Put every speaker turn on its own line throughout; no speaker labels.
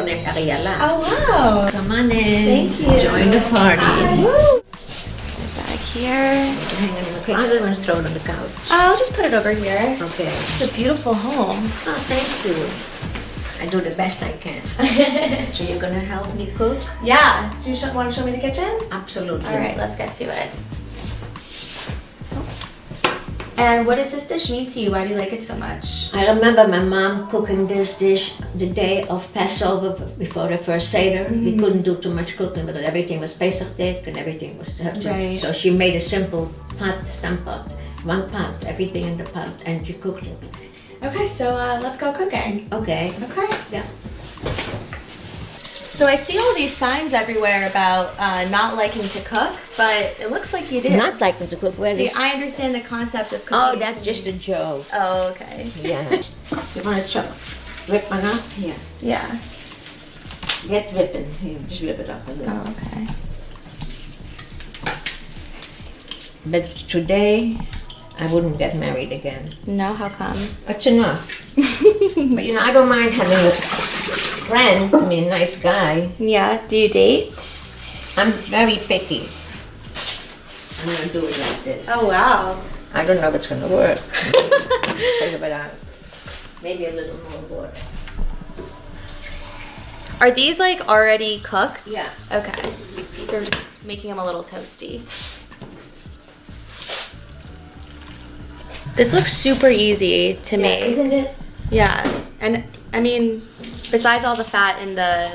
de Ariela.
Oh, wow.
Come on in.
Thank you.
Join the party.
Woo. Back here.
Hang it in the closet and throw it on the couch.
I'll just put it over here.
Okay.
It's a beautiful home.
Oh, thank you. I do the best I can. So you're gonna help me cook?
Yeah. Do you want to show me the kitchen?
Absolutely.
All right, let's get to it. And what does this dish mean to you? Why do you like it so much?
I remember my mom cooking this dish the day of Passover before the first Seder. We couldn't do too much cooking because everything was Pesach thick and everything was
Right.
So she made a simple pot, stamp pot, one pot, everything in the pot, and she cooked it.
Okay, so let's go cooking.
Okay.
Okay.
Yeah.
So I see all these signs everywhere about not liking to cook, but it looks like you do.
Not liking to cook. Well,
See, I understand the concept of cooking.
oh, that's just a joke.
Oh, okay.
Yeah. You want to chop? Rip one up? Here.
Yeah.
Get ripping. Here, just rip it up a little.
Oh, okay.
But today, I wouldn't get married again.
No, how come?
That's enough. But you know, I don't mind having a friend, I mean, a nice guy.
Yeah. Do you date?
I'm very picky. I'm gonna do it like this.
Oh, wow.
I don't know if it's gonna work. Figure it out. Maybe a little more water.
Are these like already cooked?
Yeah.
Okay. So we're just making them a little toasty. This looks super easy to
Yeah,
make.
isn't it?
Yeah. And I mean, besides all the fat in the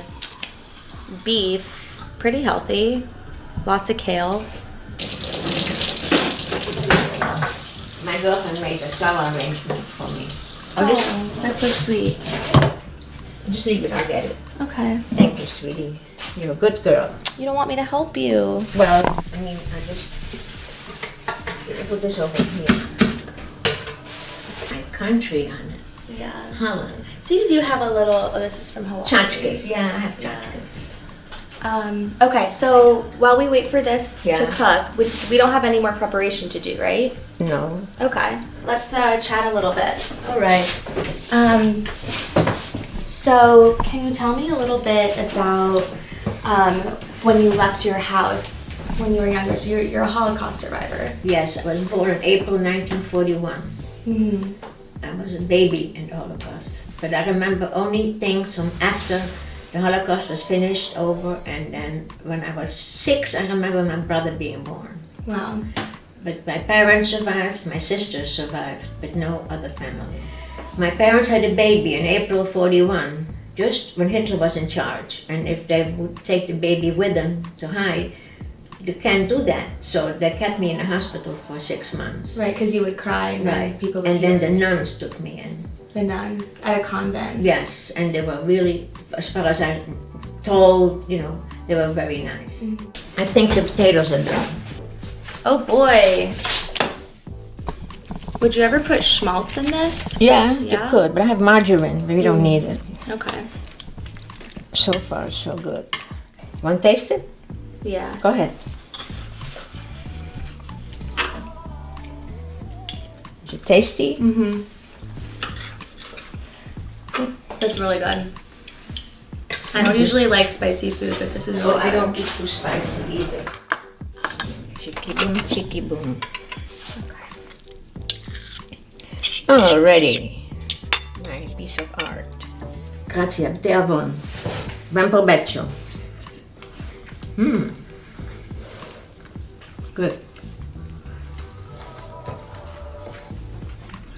beef, pretty healthy. Lots of kale.
My girlfriend made a flower arrangement for me.
Oh, that's so sweet.
Just leave it, I'll get it.
Okay.
Thank you, sweetie. You're a good girl.
You don't want me to help you.
Well, I mean, I just put this over here. My country on it.
Yeah.
Holland.
So you do have a little, oh, this is from Hawaii.
Tchotchkes. Yeah, I have tchotchkes.
Okay, so while we wait for this
Yeah.
to cook, we don't have any more preparation to do, right?
No.
Okay, let's chat a little bit.
All right.
So can you tell me a little bit about when you left your house when you were younger? So you're a Holocaust survivor.
Yes, I was born in April 1941.
Mm-hmm.
I was a baby in the Holocaust. But I remember only things from after the Holocaust was finished, over, and then when I was 6, I remember my brother being born.
Wow.
But my parents survived, my sisters survived, but no other family. My parents had a baby in April 41, just when Hitler was in charge. And if they would take the baby with them to hide, you can't do that. So they kept me in the hospital for 6 months.
Right, because you would cry and then
Right.
people would
And then
hear.
the nuns took me in.
The nuns at a convent.
Yes, and they were really, as far as I'm told, you know, they were very nice. I think the potatoes are done.
Oh boy. Would you ever put schmaltz in this?
Yeah,
Yeah?
you could, but I have margarine, but we don't need it.
Okay.
So far, so good. Want to taste it?
Yeah.
Go ahead. Is it tasty?
Mm-hmm. That's really good. I don't usually like spicy food, but this is really
Oh, I
good.
don't eat too spicy either. Chicky boom, chicky boom. Alrighty. My piece of art. Grazie, te buon. Buon provecho. Good.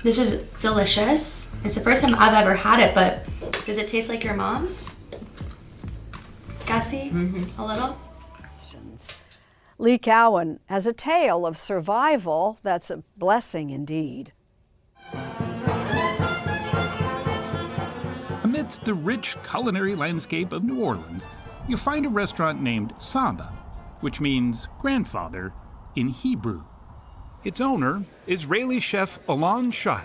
This is delicious. It's the first time I've ever had it, but does it taste like your mom's? Gassy? A little?
Lee Cowan has a tale of survival that's a blessing indeed.
Amidst the rich culinary landscape of New Orleans, you find a restaurant named Saba, which means grandfather in Hebrew. Its owner, Israeli chef Alon Shaya,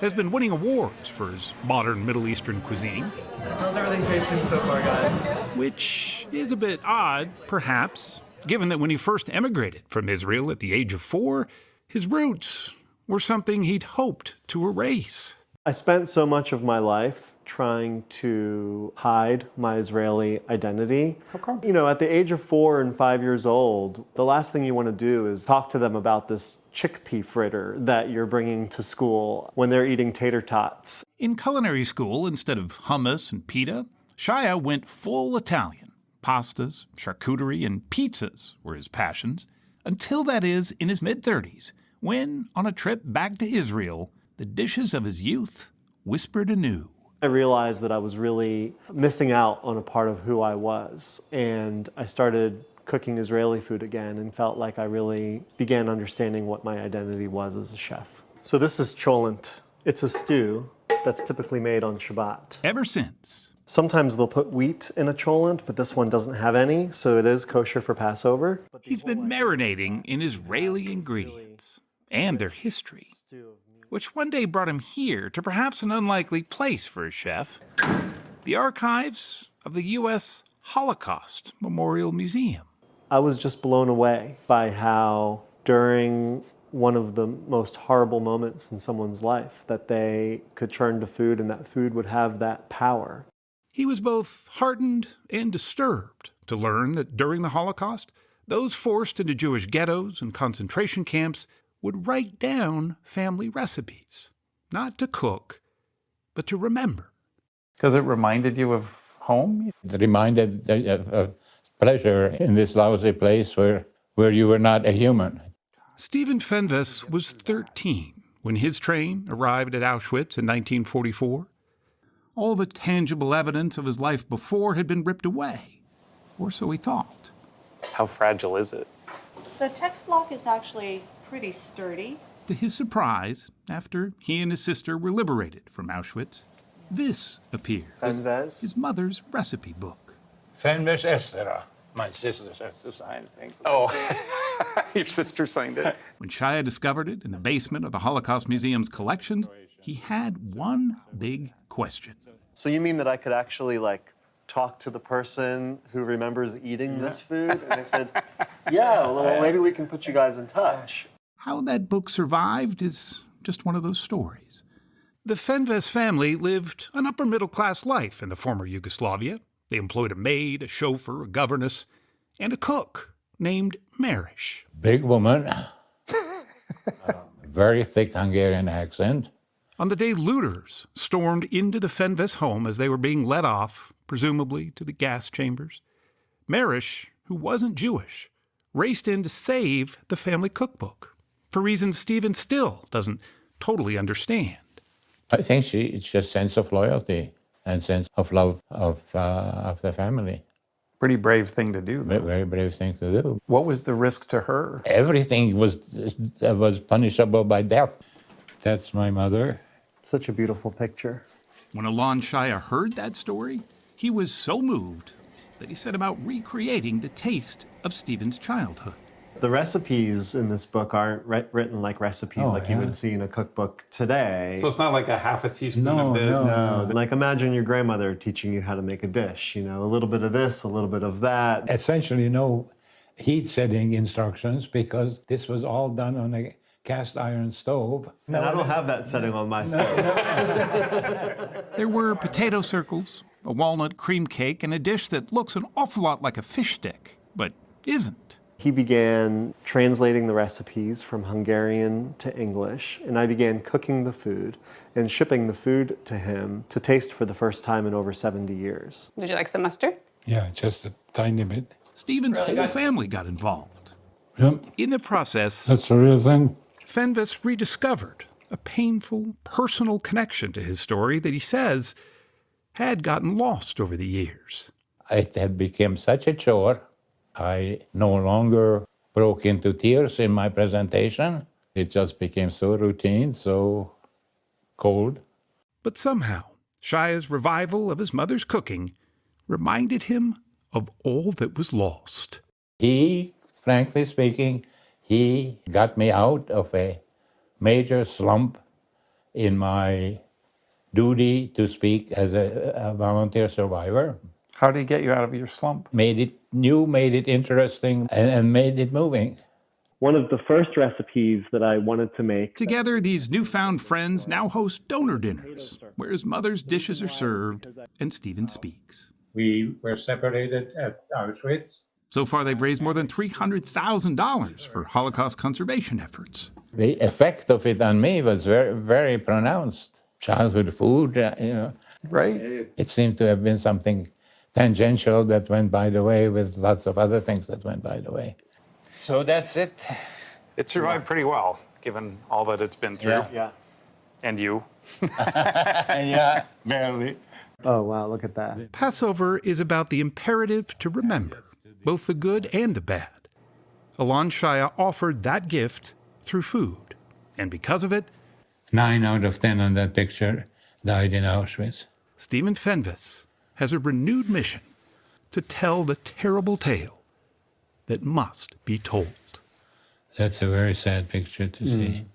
has been winning awards for his modern Middle Eastern cuisine.
How's everything tasting so far, guys?
Which is a bit odd, perhaps, given that when he first emigrated from Israel at the age of 4, his roots were something he'd hoped to erase.
I spent so much of my life
trying to hide my Israeli identity.
How come?
You know, at the age of 4 and 5 years old, the last thing you want to do is talk to them about this chickpea fritter that you're bringing to school when they're eating tater tots.
In culinary school, instead of hummus and pita, Shia went full Italian. Pastas, charcuterie, and pizzas were his passions, until that is in his mid-30s, when, on a trip back to Israel, the dishes of his youth whispered anew.
I realized that I was really missing out on a part of who I was, and I started cooking Israeli food again and felt like I really began understanding what my identity was as a chef. So this is cholent. It's a stew that's typically made on Shabbat.
Ever since,
Sometimes they'll put wheat in a cholent, but this one doesn't have any, so it is kosher for Passover.
he's been marinating in Israeli ingredients and their history, which one day brought him here to perhaps an unlikely place for a chef, the archives of the U.S. Holocaust Memorial Museum.
I was just blown away by how during one of the most horrible moments in someone's life that they could turn to food and that food would have that power.
He was both heartened and disturbed to learn that during the Holocaust, those forced into Jewish ghettos and concentration camps would write down family recipes, not to cook, but to remember.
Because it reminded you of home?
It reminded of pleasure in this lousy place where you were not a human.
Stephen Fenves was 13 when his train arrived at Auschwitz in 1944. All the tangible evidence of his life before had been ripped away, or so he thought.
How fragile is it?
The text block is actually pretty sturdy.
To his surprise, after he and his sister were liberated from Auschwitz, this appeared.
Fenves?
His mother's recipe book.
Fenves Estera, my sister says to sign things.
Oh, your sister signed it.
When Shia discovered it in the basement of the Holocaust Museum's collections, he had one big question.
So you mean that I could actually talk to the person who remembers eating this food? And I said, yeah, well, maybe we can put you guys in touch.
How that book survived is just one of those stories. The Fenves family lived an upper-middle-class life in the former Yugoslavia. They employed a maid, a chauffeur, a governess, and a cook named Marish.
Big woman, very thick Hungarian accent.
On the day looters stormed into the Fenves home as they were being led off, presumably to the gas chambers, Marish, who wasn't Jewish, raced in to save the family cookbook for reasons Stephen still doesn't totally understand.
I think it's just sense of loyalty and sense of love of the family.
Pretty brave thing to do.
Very brave thing to do.
What was the risk to her?
Everything was punishable by death. That's my mother.
Such a beautiful picture.
When Alon Shia heard that story, he was so moved that he set about recreating the taste of Stephen's childhood.
The recipes in this book aren't written like recipes you would see in a cookbook today.
So it's not like a half a teaspoon of this?
No. Like imagine your grandmother teaching you how to make a dish, a little bit of this, a little bit of that.
Essentially no heat setting instructions because this was all done on a cast iron stove.
And I don't have that setting on my stove.
There were potato circles, a walnut cream cake, and a dish that looks an awful lot like a fish stick, but isn't.
He began translating the recipes from Hungarian to English, and I began cooking the food and shipping the food to him to taste for the first time in over 70 years.
Would you like some mustard?
Yeah, just a tiny bit.
Stephen's whole family got involved.
Yep,
In the process,
that's the real thing.
Fenves rediscovered a painful, personal connection to his story that he says had gotten lost over the years.
It had become such a chore. I no longer broke into tears in my presentation. It just became so routine, so cold.
But somehow, Shia's revival of his mother's cooking reminded him of all that was lost.
He, frankly speaking, he got me out of a major slump in my duty to speak as a volunteer survivor.
How did he get you out of your slump?
Made it new, made it interesting, and made it moving.
one of the first recipes that I wanted to make.
Together, these newfound friends now host donor dinners, where his mother's dishes are served and Stephen speaks.
We were separated at Auschwitz.
So far, they've raised more than $300,000 for Holocaust conservation efforts.
The effect of it on me was very, very pronounced. Childhood food,
Right?
It seemed to have been something tangential that went by the way with lots of other things that went by the way. So that's it.
It survived pretty well, given all that it's been through.
Yeah.
And you.
Yeah, barely.
Oh, wow, look at that.
Passover is about the imperative to remember both the good and the bad. Alon Shaya offered that gift through food, and because of it,
9 out of 10 on that picture died in Auschwitz.
Stephen Fenves has a renewed mission to tell the terrible tale that must be told.
That's a very sad picture to see.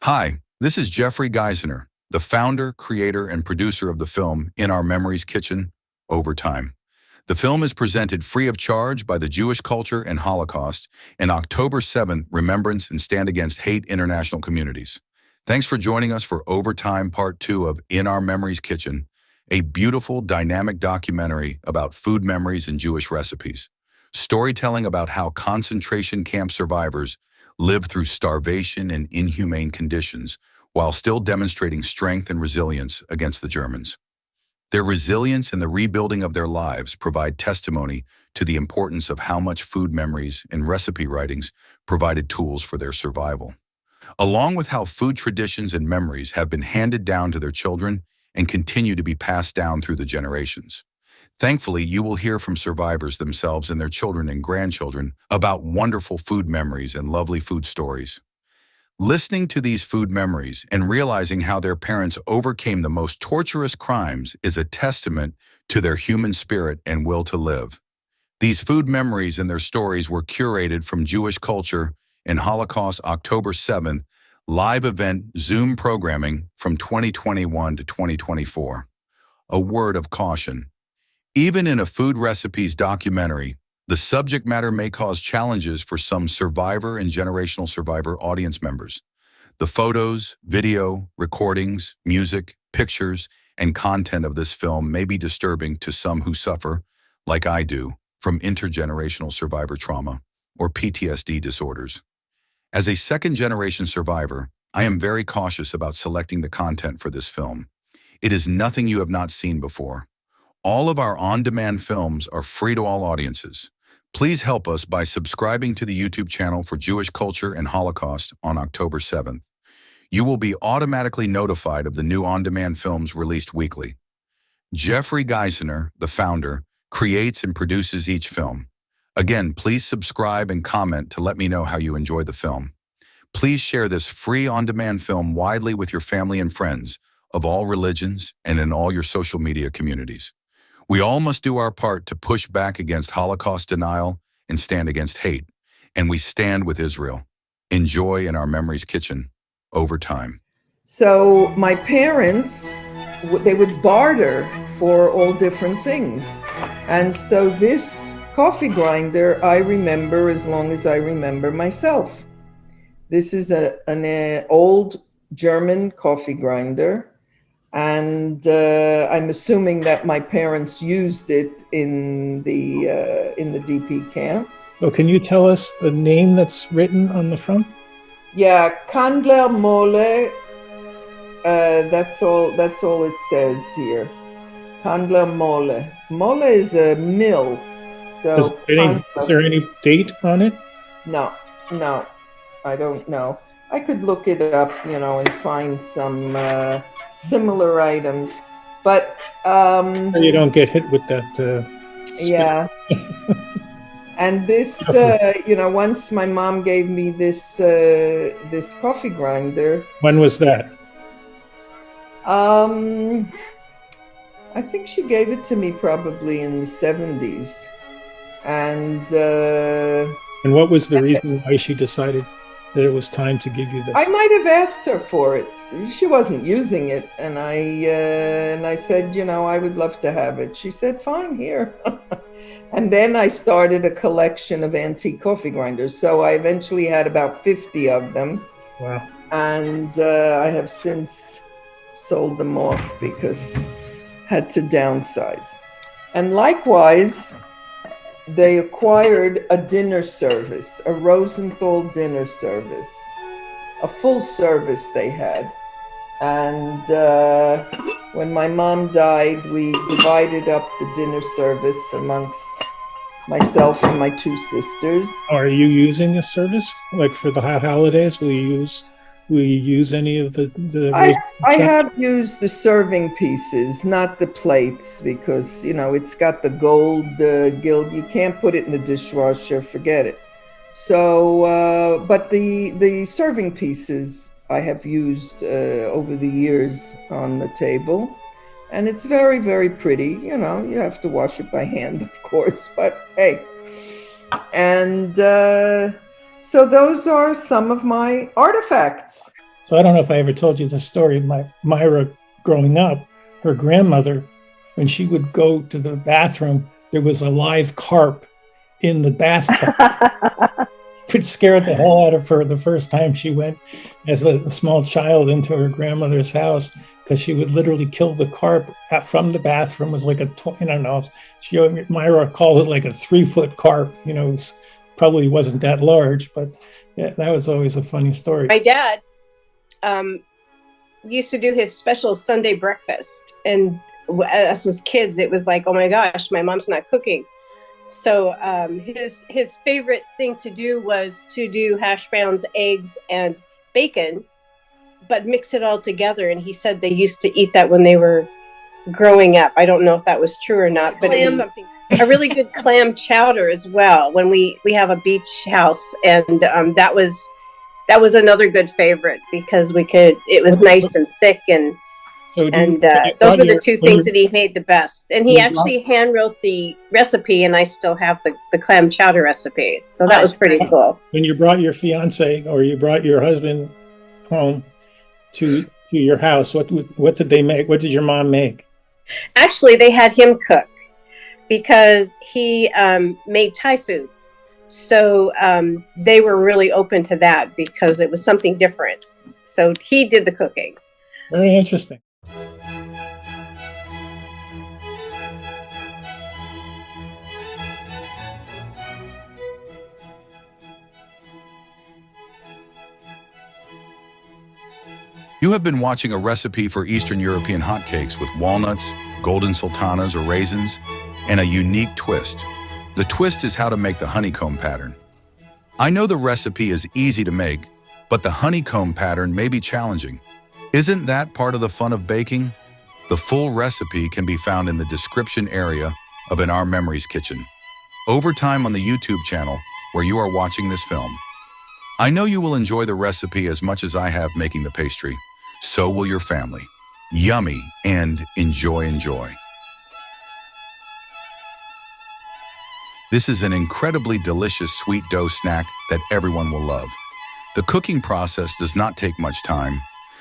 Hi, this is Jeffrey Geisner, the founder, creator, and producer of the film In Our Memories Kitchen, Overtime. The film is presented free of charge by the Jewish Culture and Holocaust and October 7th Remembrance and Stand Against Hate International Communities. Thanks for joining us for Overtime Part 2 of In Our Memories Kitchen, a beautiful, dynamic documentary about food memories and Jewish recipes. Storytelling about how concentration camp survivors lived through starvation and inhumane conditions while still demonstrating strength and resilience against the Germans. Their resilience and the rebuilding of their lives provide testimony to the importance of how much food memories and recipe writings provided tools for their survival, along with how food traditions and memories have been handed down to their children and continue to be passed down through the generations. Thankfully, you will hear from survivors themselves and their children and grandchildren about wonderful food memories and lovely food stories. Listening to these food memories and realizing how their parents overcame the most torturous crimes is a testament to their human spirit and will to live. These food memories and their stories were curated from Jewish Culture and Holocaust October 7th live event Zoom programming from 2021 to 2024. A word of caution. Even in a food recipes documentary, the subject matter may cause challenges for some survivor and generational survivor audience members. The photos, video, recordings, music, pictures, and content of this film may be disturbing to some who suffer, like I do, from intergenerational survivor trauma or PTSD disorders. As a second-generation survivor, I am very cautious about selecting the content for this film. It is nothing you have not seen before. All of our on-demand films are free to all audiences. Please help us by subscribing to the YouTube channel for Jewish Culture and Holocaust on October 7th. You will be automatically notified of the new on-demand films released weekly. Jeffrey Geisner, the founder, creates and produces each film. Again, please subscribe and comment to let me know how you enjoy the film. Please share this free on-demand film widely with your family and friends of all religions and in all your social media communities. We all must do our part to push back against Holocaust denial and stand against hate, and we stand with Israel. Enjoy In Our Memories Kitchen, Overtime.
So my parents, they would barter for all different things. And so this coffee grinder, I remember as long as I remember myself. This is an old German coffee grinder. And I'm assuming that my parents used it in the DP camp.
So can you tell us the name that's written on the front?
Yeah, Kandler Mole. That's all it says here. Kandler Mole. Mole is a mill. So
Is there any date on it?
No, I don't know. I could look it up, and find some similar items, but
you don't get hit with that.
Yeah. And this, once my mom gave me this coffee grinder.
When was that?
I think she gave it to me probably in the 70s, and
what was the reason why she decided that it was time to give you this?
I might have asked her for it. she wasn't using it, and I said, you know, I would love to have it. She said, fine, here. And then I started a collection of antique coffee grinders. So I eventually had about 50 of them.
Wow.
And I have since sold them off because had to downsize. And likewise, they acquired a dinner service, a Rosenthal dinner service, a full service they had. And when my mom died, we divided up the dinner service amongst myself and my two sisters.
Are you using a service like for the holidays? Will you use any of the
I have used the serving pieces, not the plates, because, you know, it's got the gold gild. You can't put it in the dishwasher, forget it. So, but the serving pieces I have used over the years on the table. And it's very, very pretty. You know, you have to wash it by hand, of course, but hey. And so those are some of my artifacts.
So I don't know if I ever told you the story. Myra, growing up, her grandmother, when she would go to the bathroom, there was a live carp in the bathtub. Which scared the hell out of her the first time she went as a small child into her grandmother's house, because she would literally kill the carp from the bathroom. It was like I don't know, Myra calls it like a 3-foot carp. You know, it probably wasn't that large, but yeah, that was always a funny story.
My dad used to do his special Sunday breakfast. And us as kids, it was like, oh my gosh, my mom's not cooking. So his favorite thing to do was to do hash browns, eggs, and bacon, but mix it all together. And he said they used to eat that when they were growing up. I don't know if that was true or not, but it was something. A really good clam chowder as well. When we have a beach house, and that was another good favorite because it was nice and thick and. So those were the two things that he made the best. And he actually hand wrote the recipe, and I still have the clam chowder recipe. So that was pretty cool.
When you brought your fiance or you brought your husband home to your house, what did they make? What did your mom make?
Actually, they had him cook because he made Thai food. So they were really open to that because it was something different. So he did the cooking.
Very interesting.
You have been watching a recipe for Eastern European hotcakes with walnuts, golden sultanas or raisins, and a unique twist. The twist is how to make the honeycomb pattern. I know the recipe is easy to make, but the honeycomb pattern may be challenging. Isn't that part of the fun of baking? The full recipe can be found in the description area of In Our Memories Kitchen, over time on the YouTube channel where you are watching this film. I know you will enjoy the recipe as much as I have making the pastry. So will your family. Yummy and enjoy. This is an incredibly delicious sweet dough snack that everyone will love. The cooking process does not take much time,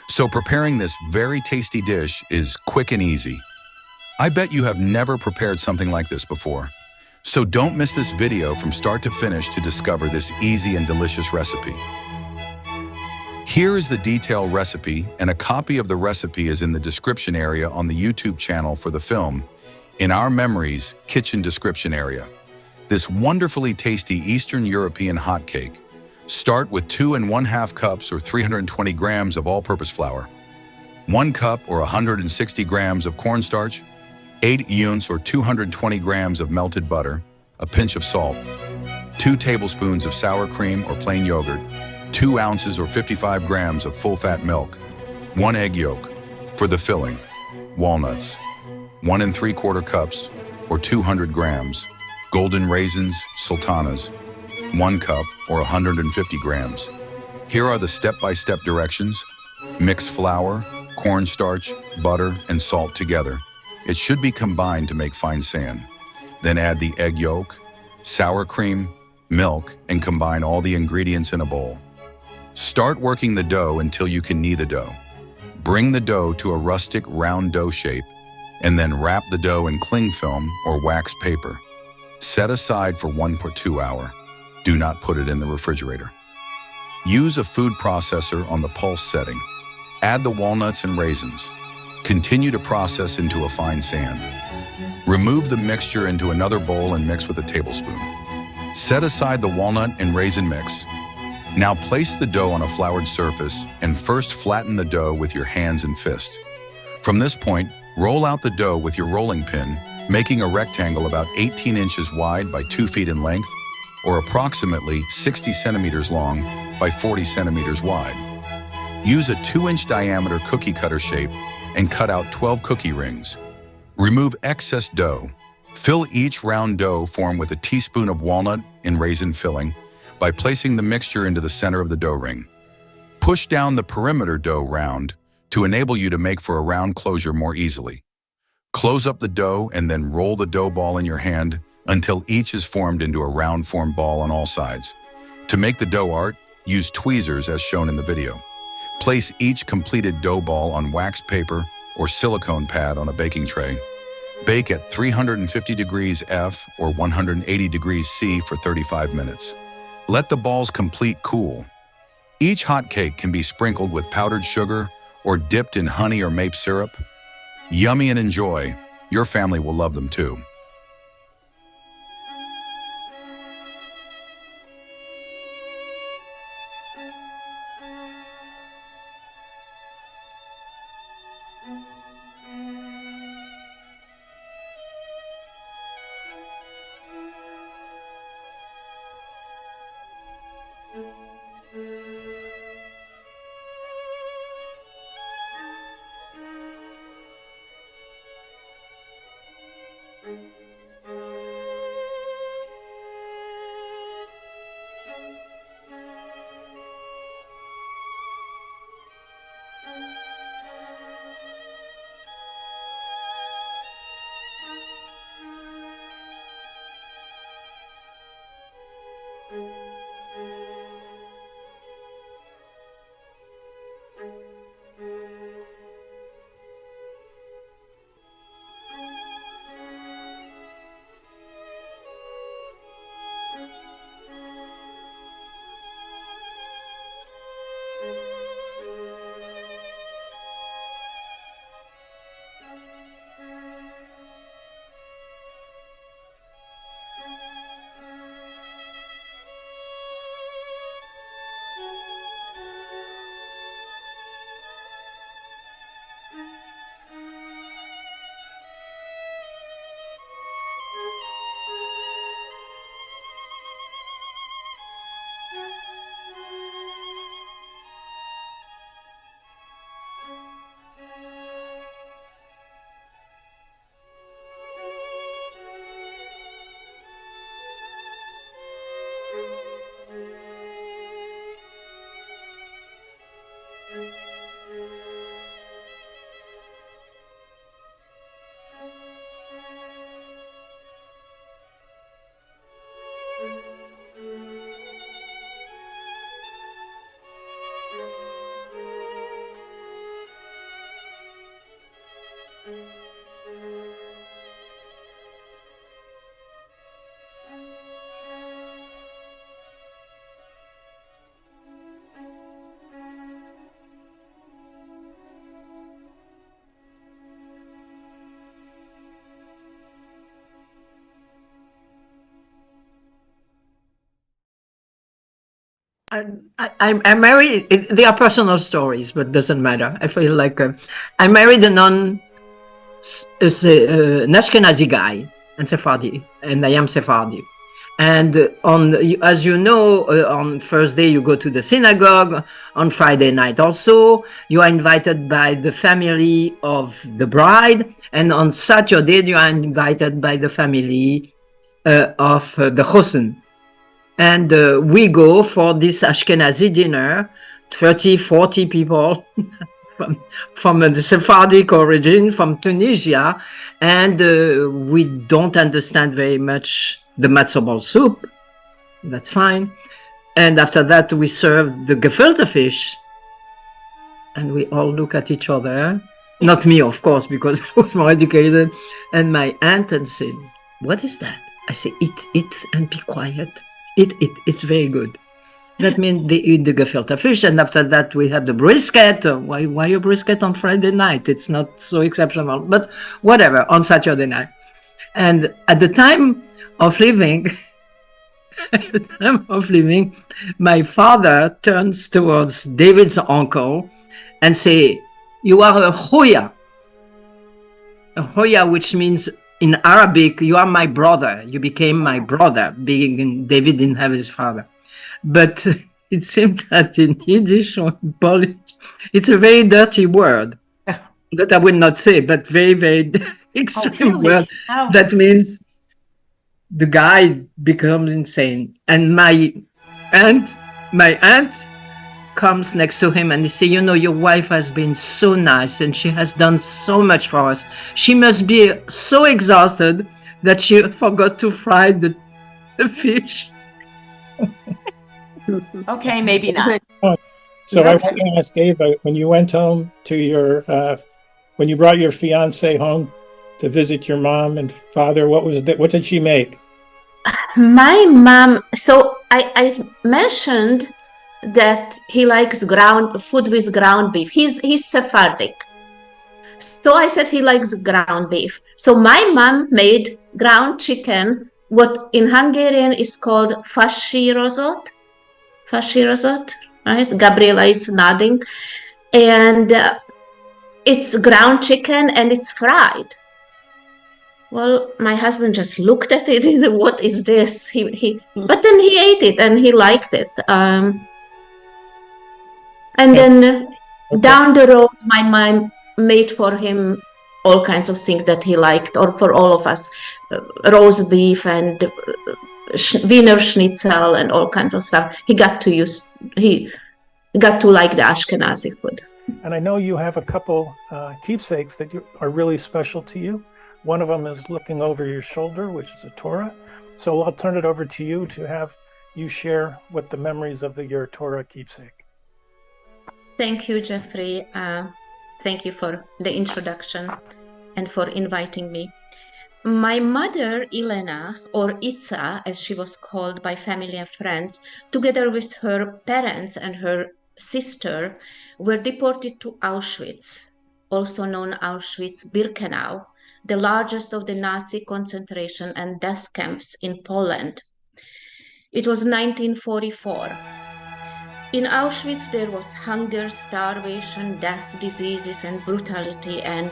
so preparing this very tasty dish is quick and easy. I bet you have never prepared something like this before. So don't miss this video from start to finish to discover this easy and delicious recipe. Here is the detailed recipe, and a copy of the recipe is in the description area on the YouTube channel for the film, In Our Memories Kitchen description area. This wonderfully tasty Eastern European hotcake. Start with 2 1/2 cups or 320 grams of all-purpose flour, 1 cup or 160 grams of cornstarch, 8 ounces or 220 grams of melted butter, a pinch of salt, 2 tablespoons of sour cream or plain yogurt, 2 ounces or 55 grams of full-fat milk, 1 egg yolk. For the filling, walnuts, 1 3/4 cups or 200 grams, golden raisins, sultanas, 1 cup or 150 grams. Here are the step-by-step directions. Mix flour, cornstarch, butter, and salt together. It should be combined to make fine sand. Then add the egg yolk, sour cream, milk, and combine all the ingredients in a bowl. Start working the dough until you can knead the dough. Bring the dough to a rustic round dough shape, and then wrap the dough in cling film or wax paper. Set aside for 1 to 2 hours. Do not put it in the refrigerator. Use a food processor on the pulse setting. Add the walnuts and raisins. Continue to process into a fine sand. Remove the mixture into another bowl and mix with a tablespoon. Set aside the walnut and raisin mix. Now place the dough on a floured surface and first flatten the dough with your hands and fist. From this point, roll out the dough with your rolling pin, making a rectangle about 18 inches wide by 2 feet in length, or approximately 60 centimeters long by 40 centimeters wide. Use a 2-inch diameter cookie cutter shape and cut out 12 cookie rings. Remove excess dough. Fill each round dough form with a teaspoon of walnut and raisin filling by placing the mixture into the center of the dough ring. Push down the perimeter dough round to enable you to make for a round closure more easily. Close up the dough and then roll the dough ball in your hand until each is formed into a round form ball on all sides. To make the dough art, use tweezers as shown in the video. Place each completed dough ball on wax paper or silicone pad on a baking tray. Bake at 350 degrees F or 180 degrees C for 35 minutes. Let the balls complete cool. Each hot cake can be sprinkled with powdered sugar or dipped in honey or maple syrup. Yummy and enjoy. Your family will love them too.
I married, they are personal stories, but doesn't matter. I feel like I married an Ashkenazi guy and Sephardi, and I am Sephardi. And as you know, on Thursday you go to the synagogue, on Friday night also. You are invited by the family of the bride, and on Saturday you are invited by the family of the chosen. And we go for this Ashkenazi dinner, 30, 40 people from the Sephardic origin, from Tunisia, and we don't understand very much the matzo ball soup. That's fine. And after that, we serve the gefilte fish. and we all look at each other. Not me, of course, because I was more educated. And my aunt and said, "What is that?" I say, "Eat, and be quiet. Eat. It's very good." That means they eat the gefilte fish, and after that we have the brisket. Why a brisket on Friday night? It's not so exceptional, but whatever, on Saturday night. And at the time of leaving, my father turns towards David's uncle and say, "You are a Hoya." A Hoya, which means in Arabic, "You are my brother. You became my brother," being David didn't have his father. But it seems that in Yiddish or in Polish, it's a very dirty word that I will not say, but very, very extreme word.
Oh.
That means the guy becomes insane. And my aunt comes next to him and he says, "You know, your wife has been so nice and she has done so much for us. She must be so exhausted that she forgot to fry the fish."
Okay, maybe not.
So I want to ask Ava, when you went home to your, when you brought your fiance home to visit your mom and father, what did she make?
My mom, so I mentioned that he likes food with ground beef. He's Sephardic. So I said he likes ground beef. So my mom made ground chicken, what in Hungarian is called fashirozot. Fashirozot, right? Gabriela is nodding. And it's ground chicken and it's fried. Well, my husband just looked at it and said, "What is this?" But then he ate it and he liked it. And then down the road, my mom made for him all kinds of things that he liked, or for all of us, roast beef and Wiener Schnitzel and all kinds of stuff. He got to like the Ashkenazi food.
And I know you have a couple keepsakes that are really special to you. One of them is looking over your shoulder, which is a Torah. So I'll turn it over to you to have you share what the memories of your Torah keepsake.
Thank you, Jeffrey. Thank you for the introduction and for inviting me. My mother, Elena, or Itza, as she was called by family and friends, together with her parents and her sister, were deported to Auschwitz, also known Auschwitz-Birkenau, the largest of the Nazi concentration and death camps in Poland. It was 1944. In Auschwitz, there was hunger, starvation, death, diseases, and brutality, and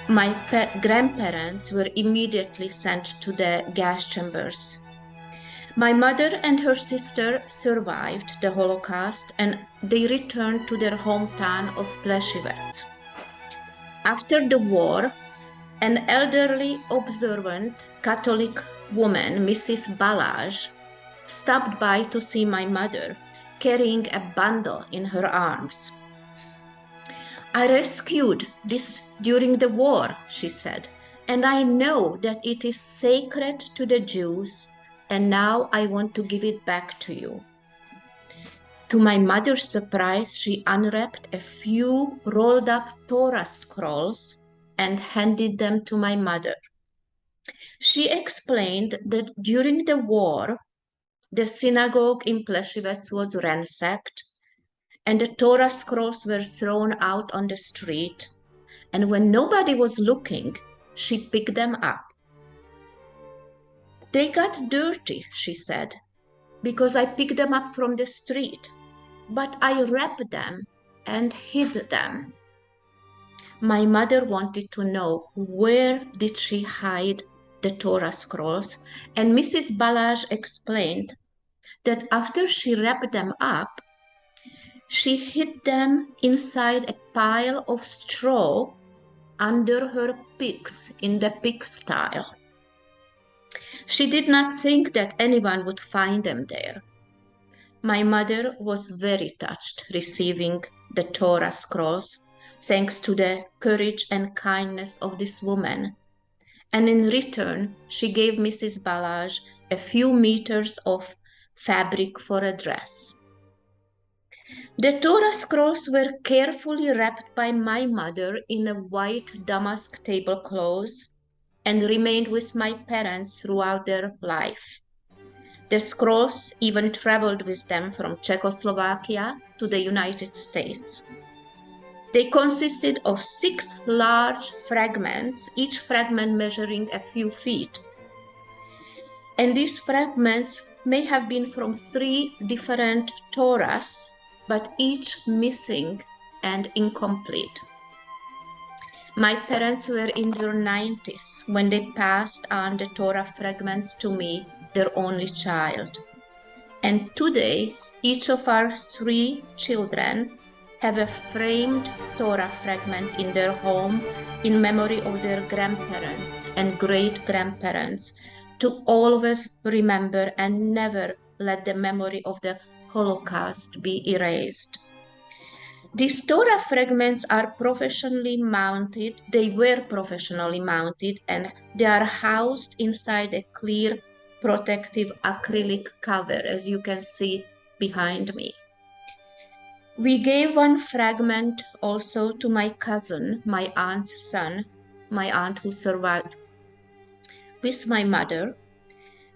my grandparents were immediately sent to the gas chambers. My mother and her sister survived the Holocaust, and they returned to their hometown of Pleshivets. After the war, an elderly, observant Catholic woman, Mrs. Balazs, stopped by to see my mother, carrying a bundle in her arms. "I rescued this during the war," she said, "and I know that it is sacred to the Jews, and now I want to give it back to you." To my mother's surprise, she unwrapped a few rolled up Torah scrolls and handed them to my mother. She explained that during the war, the synagogue in Pleshivets was ransacked, and the Torah scrolls were thrown out on the street. And when nobody was looking, she picked them up. "They got dirty," she said, "because I picked them up from the street, but I wrapped them and hid them." My mother wanted to know where did she hide the Torah scrolls, and Mrs. Balazs explained that after she wrapped them up, she hid them inside a pile of straw under her pigs in the pigsty. She did not think that anyone would find them there. My mother was very touched receiving the Torah scrolls, thanks to the courage and kindness of this woman. And in return, she gave Mrs. Balazs a few meters of fabric for a dress. The Torah scrolls were carefully wrapped by my mother in a white damask tablecloth and remained with my parents throughout their life. The scrolls even traveled with them from Czechoslovakia to the United States. They consisted of 6 large fragments, each fragment measuring a few feet. And these fragments may have been from 3 different Torahs, but each missing and incomplete. My parents were in their 90s when they passed on the Torah fragments to me, their only child. And today, each of our 3 children have a framed Torah fragment in their home in memory of their grandparents and great-grandparents to always remember and never let the memory of the Holocaust be erased. These Torah fragments are professionally mounted. They were professionally mounted, and they are housed inside a clear protective acrylic cover, as you can see behind me. We gave one fragment also to my cousin, my aunt's son, my aunt who survived with my mother,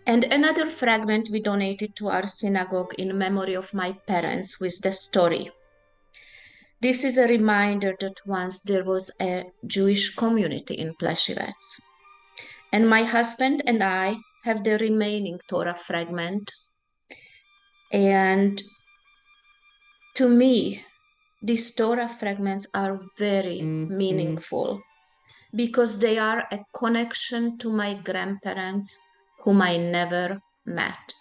and another fragment we donated to our synagogue in memory of my parents with the story. This is a reminder that once there was a Jewish community in Pleshivets. And my husband and I have the remaining Torah fragment. And to me, these Torah fragments are very meaningful because they are a connection to my grandparents whom I never met.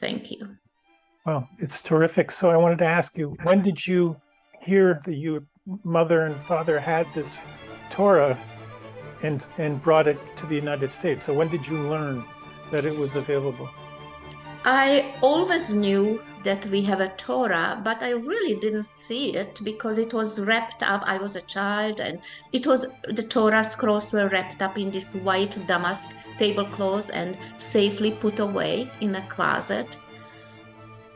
Thank you.
Well, it's terrific. So I wanted to ask you, when did you hear that your mother and father had this Torah and brought it to the United States? So when did you learn that it was available?
I always knew that we have a Torah, but I really didn't see it because it was wrapped up. I was a child, and the Torah scrolls were wrapped up in this white damask tablecloth and safely put away in a closet.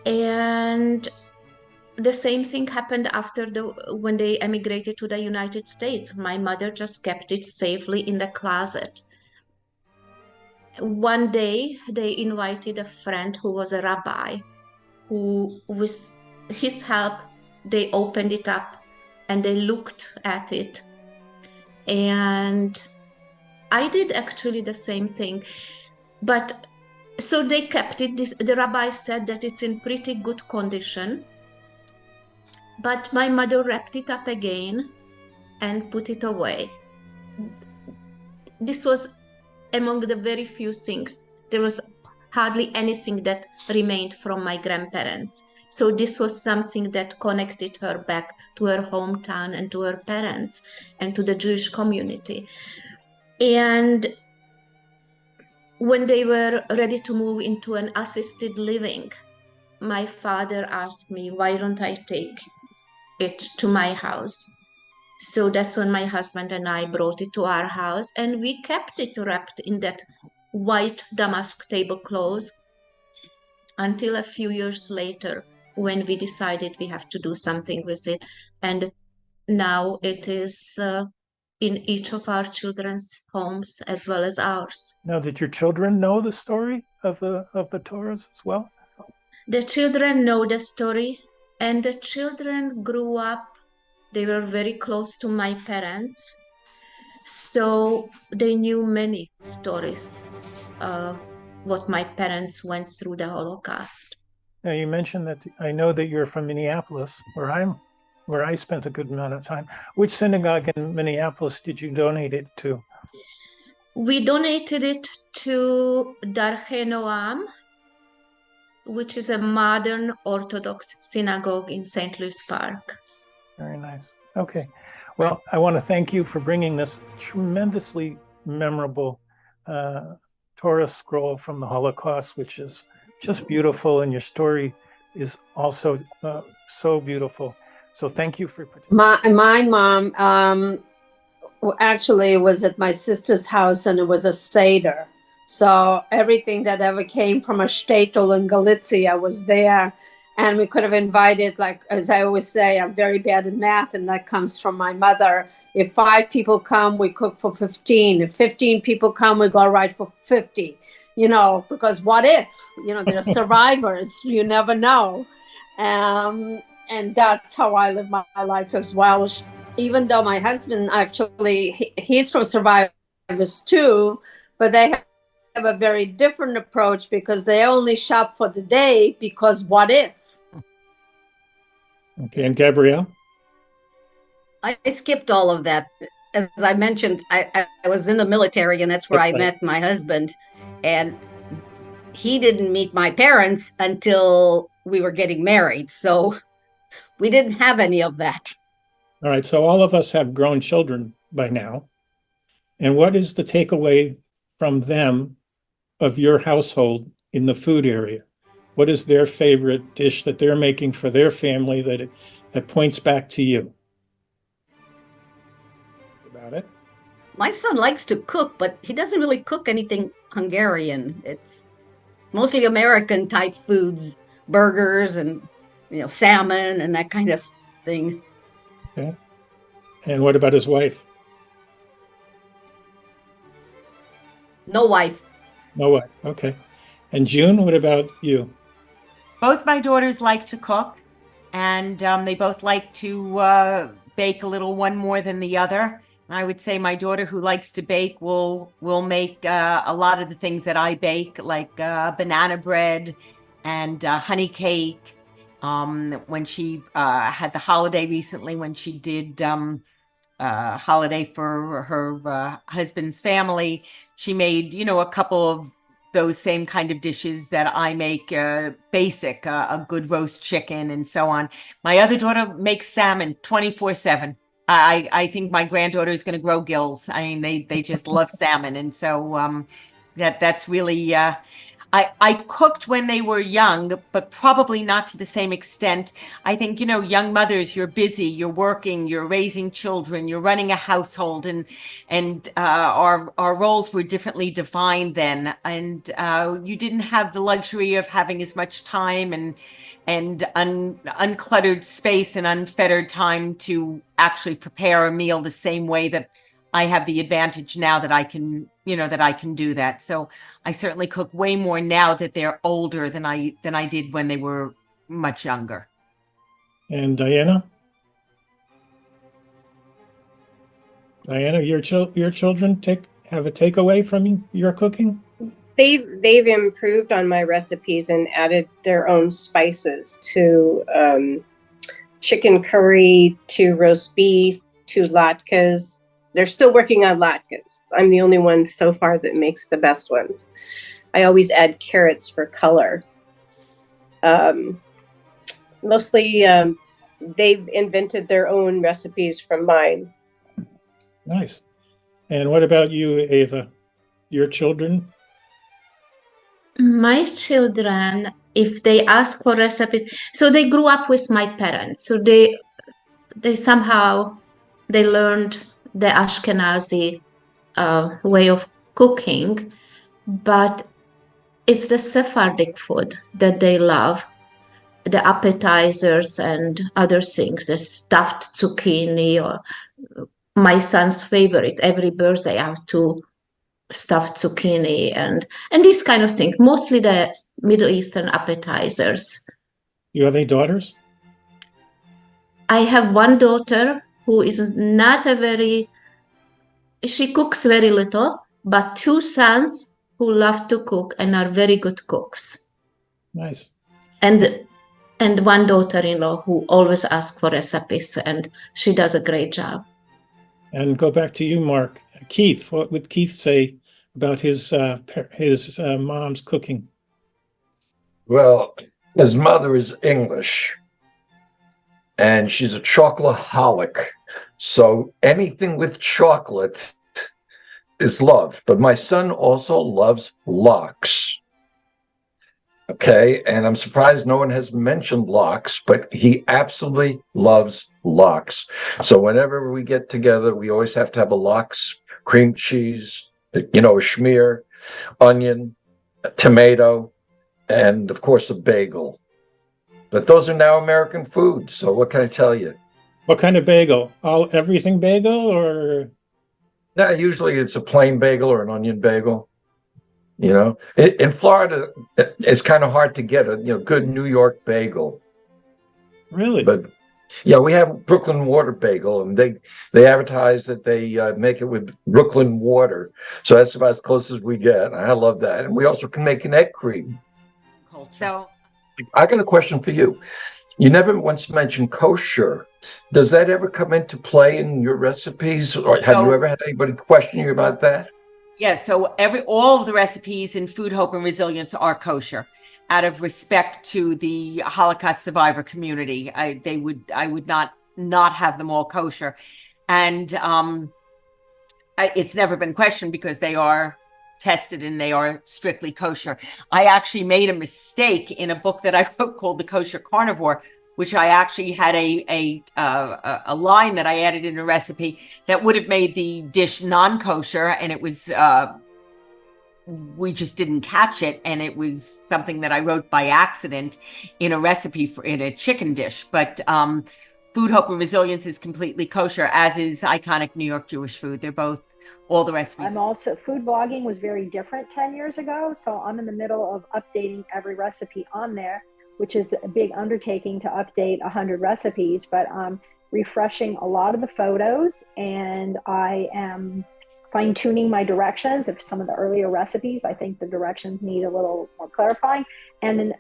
And the same thing happened when they emigrated to the United States. My mother just kept it safely in the closet. One day, they invited a friend who was a rabbi, who, with his help, they opened it up and they looked at it. And I did actually the same thing. But so they kept it. The rabbi said that it's in pretty good condition. But my mother wrapped it up again and put it away. This was among the very few things. There was hardly anything that remained from my grandparents. So this was something that connected her back to her hometown and to her parents and to the Jewish community. And when they were ready to move into an assisted living, my father asked me, why don't I take it to my house? So that's when my husband and I brought it to our house, and we kept it wrapped in that white damask tablecloth until a few years later when we decided we have to do something with it. And now it is in each of our children's homes as well as ours.
Now, did your children know the story of the Torahs as well?
The children know the story, and the children grew up. They were very close to my parents, so they knew many stories what my parents went through the Holocaust.
Now, you mentioned that I know that you're from Minneapolis, where I spent a good amount of time. Which synagogue in Minneapolis did you donate it to?
We donated it to Darchei Noam, which is a modern Orthodox synagogue in St. Louis Park.
Very nice. Okay. Well, I want to thank you for bringing this tremendously memorable Torah scroll from the Holocaust, which is just beautiful, and your story is also so beautiful. So thank you for participating.
My mom actually was at my sister's house, and it was a Seder. So everything that ever came from a shtetl in Galicia was there. And we could have invited, like, as I always say, I'm very bad at math, and that comes from my mother. If 5 people come, we cook for 15. If 15 people come, we go right for 50. Because what if? They're survivors. You never know. And that's how I live my life as well. Even though my husband actually, he's from survivors too, but they have a very different approach because they only shop for the day because what if?
Okay, and Gabrielle?
I skipped all of that. As I mentioned, I was in the military, and that's where I met my husband. And he didn't meet my parents until we were getting married. So we didn't have any of that.
All right, so all of us have grown children by now. And what is the takeaway from them of your household in the food area? What is their favorite dish that they're making for their family that points back to you? About it?
My son likes to cook, but he doesn't really cook anything Hungarian. It's mostly American type foods, burgers and salmon and that kind of thing.
Okay. And what about his wife?
No wife.
No wife. Okay. And June, what about you?
Both my daughters like to cook, and they both like to bake a little, one more than the other. I would say my daughter, who likes to bake, will make a lot of the things that I bake, like banana bread and honey cake. When she had the holiday recently, when she did holiday for her husband's family, she made, a couple of those same kind of dishes that I make, basic, a good roast chicken and so on. My other daughter makes salmon 24/7. I think my granddaughter is going to grow gills. I mean, they just love salmon. And so that's really, I cooked when they were young, but probably not to the same extent. I think, young mothers, you're busy, you're working, you're raising children, you're running a household, and our roles were differently defined then. And you didn't have the luxury of having as much time and uncluttered space and unfettered time to actually prepare a meal the same way that I have the advantage now that I can, do that. So I certainly cook way more now that they're older than I did when they were much younger.
And Diana? Diana, your children have a takeaway from your cooking?
They've improved on my recipes and added their own spices to chicken curry, to roast beef, to latkes. They're still working on latkes. I'm the only one so far that makes the best ones. I always add carrots for color. Mostly they've invented their own recipes from mine.
Nice. And what about you, Ava? Your children?
My children, if they ask for recipes, so they grew up with my parents. So they somehow learned the Ashkenazi way of cooking, but it's the Sephardic food that they love. The appetizers and other things, the stuffed zucchini, or my son's favorite. Every birthday I have to stuffed zucchini and this kind of thing. Mostly the Middle Eastern appetizers.
You have any daughters?
I have one daughter who is not she cooks very little, but 2 sons who love to cook and are very good cooks.
Nice.
And one daughter-in-law who always asks for recipes, and she does a great job.
And go back to you, Mark. Keith, what would Keith say about his mom's cooking?
Well, his mother is English, and she's a chocoholic. So anything with chocolate is loved. But my son also loves lox. Okay, and I'm surprised no one has mentioned lox, but he absolutely loves lox. So whenever we get together, we always have to have a lox, cream cheese, a schmear, onion, a tomato, and of course a bagel. But those are now American foods. So what can I tell you?
What kind of bagel? Everything bagel or?
Yeah, usually it's a plain bagel or an onion bagel. You know, in Florida, it's kind of hard to get a good New York bagel.
Really?
But yeah, we have Brooklyn Water Bagel, and they advertise that they make it with Brooklyn water. So that's about as close as we get. I love that, and we also can make an egg cream.
So
I got a question for you. You never once mentioned kosher. Does that ever come into play in your recipes, or have you ever had anybody question you about that?
yeah, so all of the recipes in Food, Hope, and Resilience are kosher, out of respect to the Holocaust survivor community. I would not have them all kosher, and it's never been questioned because they are tested and they are strictly kosher. I actually made a mistake in a book that I wrote called The Kosher Carnivore, which I actually had a line that I added in a recipe that would have made the dish non-kosher, and it was we just didn't catch it, and it was something that I wrote by accident in a recipe in a chicken dish. But Food, Hope, and Resilience is completely kosher, as is Iconic New York Jewish Food. They're both, all the recipes.
I'm also, food blogging was very different 10 years ago, so I'm in the middle of updating every recipe on there, which is a big undertaking to update 100 recipes, but I'm refreshing a lot of the photos, and I am fine-tuning my directions. If some of the earlier recipes, I think the directions need a little more clarifying. And then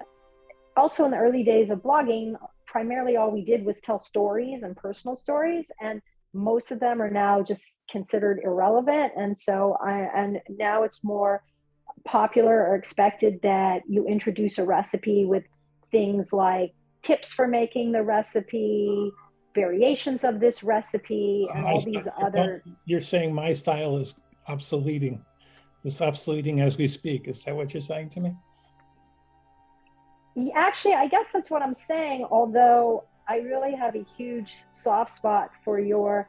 also in the early days of blogging, primarily all we did was tell stories and personal stories, and most of them are now just considered irrelevant. And so and now it's more popular or expected that you introduce a recipe with things like tips for making the recipe, variations of this recipe, and all these other.
You're saying my style is obsoleting. It's obsoleting as we speak. Is that what you're saying to me?
Actually, I guess that's what I'm saying, although I really have a huge soft spot for your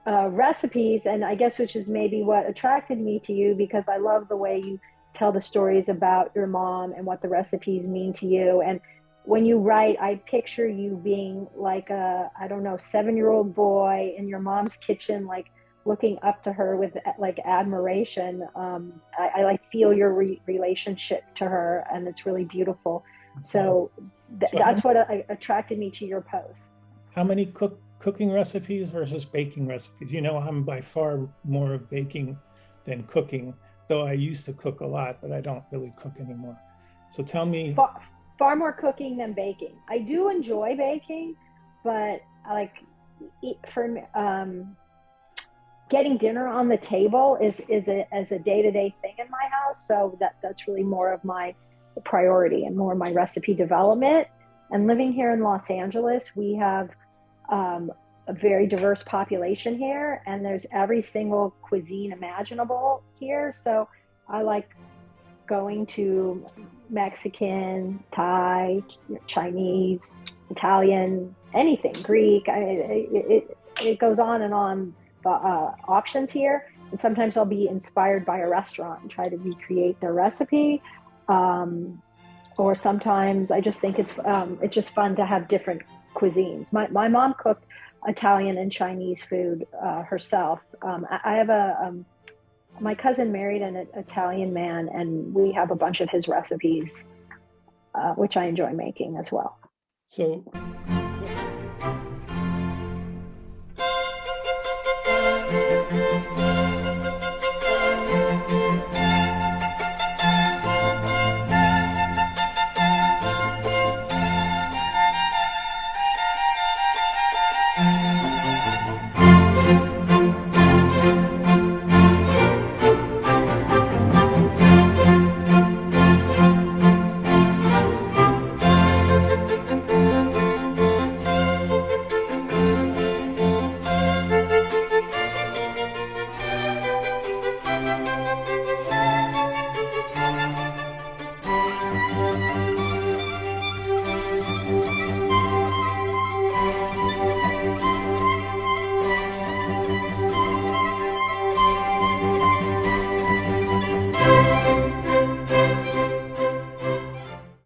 recipes, and I guess which is maybe what attracted me to you, because I love the way you tell the stories about your mom and what the recipes mean to you. And when you write, I picture you being like a, I don't know, 7-year-old boy in your mom's kitchen, like looking up to her with like admiration. I like feel your relationship to her, and it's really beautiful. So that's what attracted me to your post.
How many cooking recipes versus baking recipes? You know, I'm by far more of baking than cooking, though I used to cook a lot, but I don't really cook anymore. So tell me.
Far more cooking than baking. I do enjoy baking, but like getting dinner on the table is a day-to-day thing in my house. So that's really more of my priority and more my recipe development. And living here in Los Angeles, we have a very diverse population here, and there's every single cuisine imaginable here. So I like going to Mexican, Thai, Chinese, Italian, anything, Greek. It goes on and on, the options here. And sometimes I'll be inspired by a restaurant and try to recreate their recipe. Or sometimes I just think it's just fun to have different cuisines. My mom cooked Italian and Chinese food herself. I have my cousin married an Italian man, and we have a bunch of his recipes, which I enjoy making as well.
So